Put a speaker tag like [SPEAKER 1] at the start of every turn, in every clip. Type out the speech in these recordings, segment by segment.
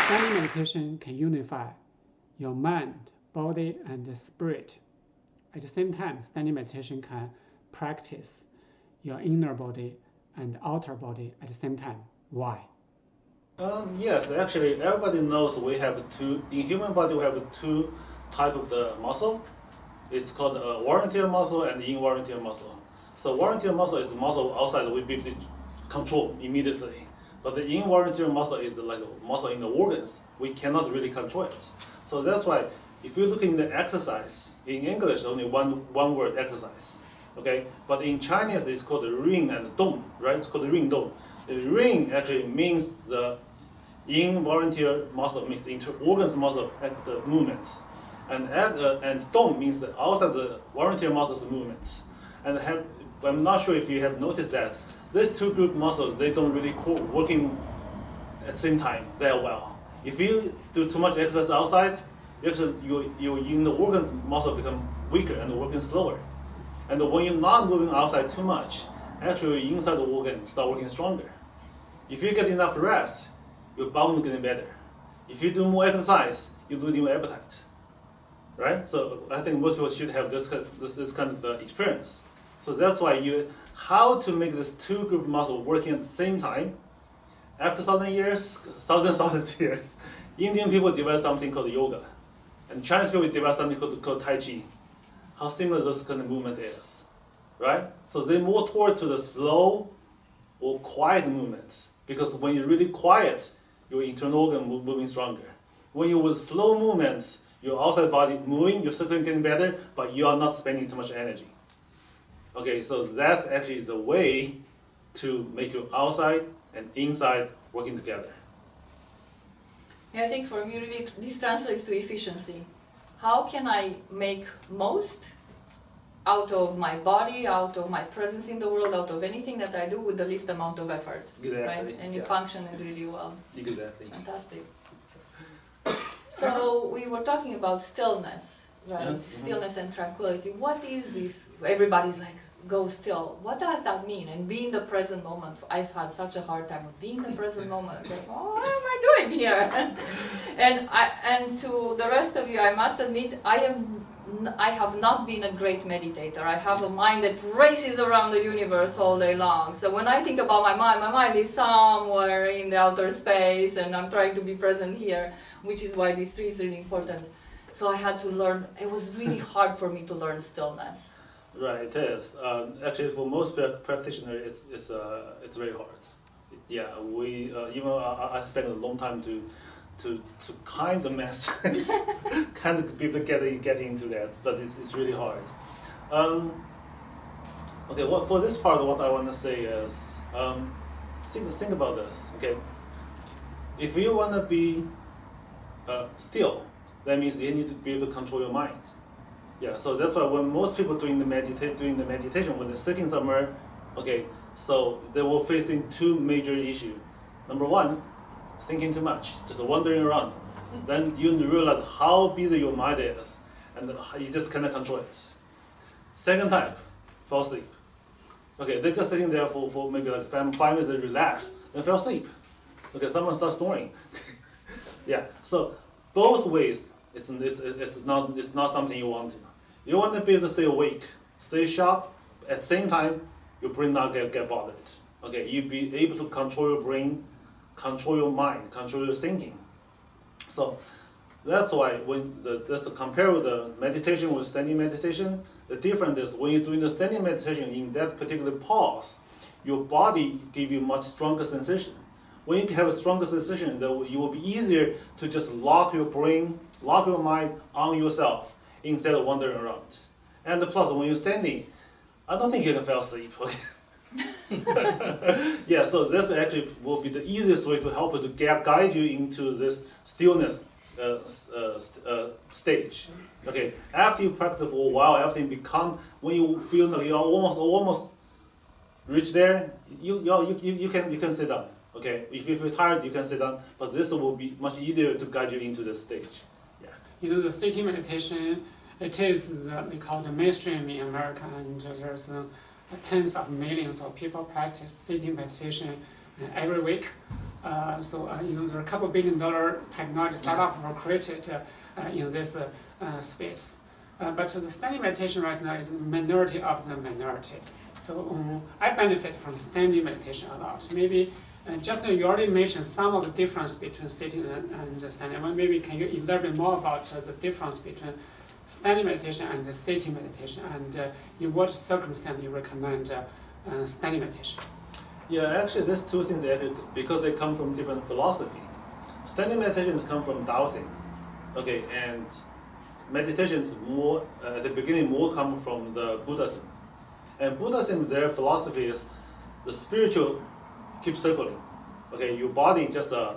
[SPEAKER 1] Standing meditation can unify your mind, body, and spirit. At the same time, standing meditation can practice your inner body and outer body at the same time. Why?
[SPEAKER 2] Yes, actually, everybody knows we have two, in human body we have two type of the muscle. It's called volunteer muscle and involunteer muscle. So volunteer muscle is the muscle outside we be able to control immediately. But the involunteer muscle is like a muscle in the organs. We cannot really control it. So that's why if you look in the exercise, in English only one word exercise. Okay? But in Chinese it's called ring and dong, right? It's called ring dong. The ring actually means the involunteer muscle, means the inter-organs muscle at the movement. And dong means the outside the volunteer muscles movement. And I'm not sure if you have noticed that these two group muscles, they don't really working at the same time that well. If you do too much exercise outside, your in the organs muscle become weaker and working slower. And when you're not moving outside too much, actually inside the organ start working stronger. If you get enough rest, your bone is getting better. If you do more exercise, you lose your appetite. Right? So I think most people should have this kind of experience. So that's why how to make this two group muscle working at the same time. After thousand years, Indian people developed something called yoga, and Chinese people developed something called Tai Chi. How similar this kind of movement is, right? So they more toward to the slow or quiet movements, because when you're really quiet, your internal organ moving stronger. When you with slow movements, your outside body moving, your circulation getting better, but you are not spending too much energy. Okay, so that's actually the way to make your outside and inside working together.
[SPEAKER 3] Yeah, I think for me really this translates to efficiency. How can I make most out of my body, out of my presence in the world, out of anything that I do with the least amount of effort,
[SPEAKER 2] Exactly.
[SPEAKER 3] right? And you function really well.
[SPEAKER 2] Exactly.
[SPEAKER 3] Fantastic. So we were talking about stillness, right?
[SPEAKER 2] Yeah.
[SPEAKER 3] Stillness and tranquility. What is this? Everybody's like, go still. What does that mean? And be in the present moment. I've had such a hard time of being in the present moment. Like, oh, what am I doing here? and to the rest of you, I must admit, I have not been a great meditator. I have a mind that races around the universe all day long. So when I think about my mind is somewhere in the outer space, and I'm trying to be present here, which is why this tree is really important. So I had to learn. It was really hard for me to learn stillness.
[SPEAKER 2] Right, it is. Actually, for most practitioners, it's very hard. Yeah, we even I spent a long time to kind of master it, kind of people get into that, but it's really hard. Okay, for this part, what I want to say is think about this. Okay, if you want to be still, that means you need to be able to control your mind. Yeah, so that's why when most people doing the meditation, when they're sitting somewhere, okay, so they were facing two major issues. Number one, thinking too much, just wandering around. Then you realize how busy your mind is, and you just cannot control it. Second type, fall asleep. Okay, they're just sitting there for maybe like 5 minutes, they relax, then fall asleep. Okay, someone starts snoring. Yeah, so both ways, it's not something you want to. You want to be able to stay awake, stay sharp. At the same time, your brain not get bothered. Okay, you be able to control your brain, control your mind, control your thinking. So that's why when that's to compare with the meditation with standing meditation, the difference is when you're doing the standing meditation in that particular pause, your body give you much stronger sensation. When you have a stronger sensation, you will be easier to just lock your brain, lock your mind on yourself instead of wandering around. And plus, when you're standing, I don't think you can fall asleep. Okay? Yeah, so this actually will be the easiest way to help you to guide you into this stillness stage. Okay, after you practice for a while, after you when you feel like you almost reach there, you can sit down. Okay, if you feel tired, you can sit down, but this will be much easier to guide you into the stage. Yeah.
[SPEAKER 1] You know, the sitting meditation, it is we call the mainstream in America, and there's tens of millions of people practice sitting meditation every week. There are a couple $1 billion technology startup were created in this space. But the standing meditation right now is a minority of the minority. So I benefit from standing meditation a lot. Maybe just you already mentioned some of the difference between sitting and standing. Well, maybe can you elaborate more about the difference between standing meditation and sitting meditation, and in what circumstance you recommend standing meditation?
[SPEAKER 2] Yeah, actually, these two things, because they come from different philosophy. Standing meditations come from Daoism, okay, and meditation is more, at the beginning, more come from the Buddhism. And Buddhism, their philosophy is the spiritual keeps circling. Okay, your body is just a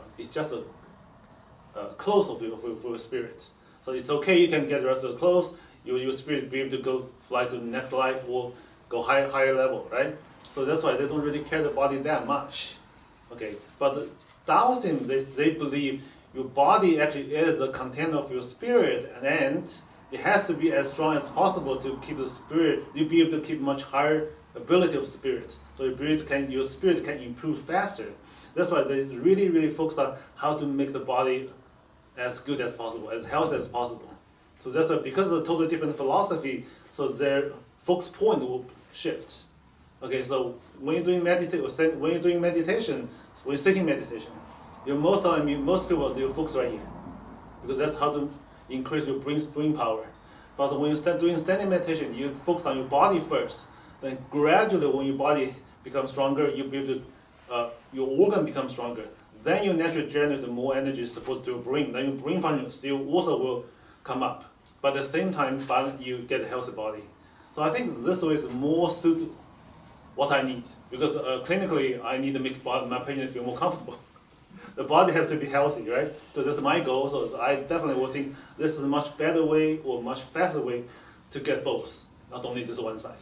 [SPEAKER 2] clothes of your spirit. So it's okay, you can get rid of the clothes, your spirit be able to go fly to the next life or go higher level, right? So that's why they don't really care the body that much. Okay, but Daoism, they believe your body actually is the content of your spirit, and it has to be as strong as possible to keep the spirit. You'll be able to keep much higher ability of spirit. So your spirit can improve faster. That's why they really focus on how to make the body as good as possible, as healthy as possible. So that's why, because of the totally different philosophy, so their focus point will shift. Okay, so when you're doing meditation, when you're sitting meditation, most people do focus right here, because that's how to increase your brain power. But when you're doing standing meditation, you focus on your body first. Then gradually, when your body becomes stronger, you'll be able to, your organ becomes stronger. Then you naturally generate more energy supposed to your brain. Then your brain function still also will come up. But at the same time, you get a healthy body. So I think this way is more suited what I need, because clinically I need to make my patient feel more comfortable. The body has to be healthy, right? So that's my goal. So I definitely will think this is a much better way or much faster way to get both, not only just one side.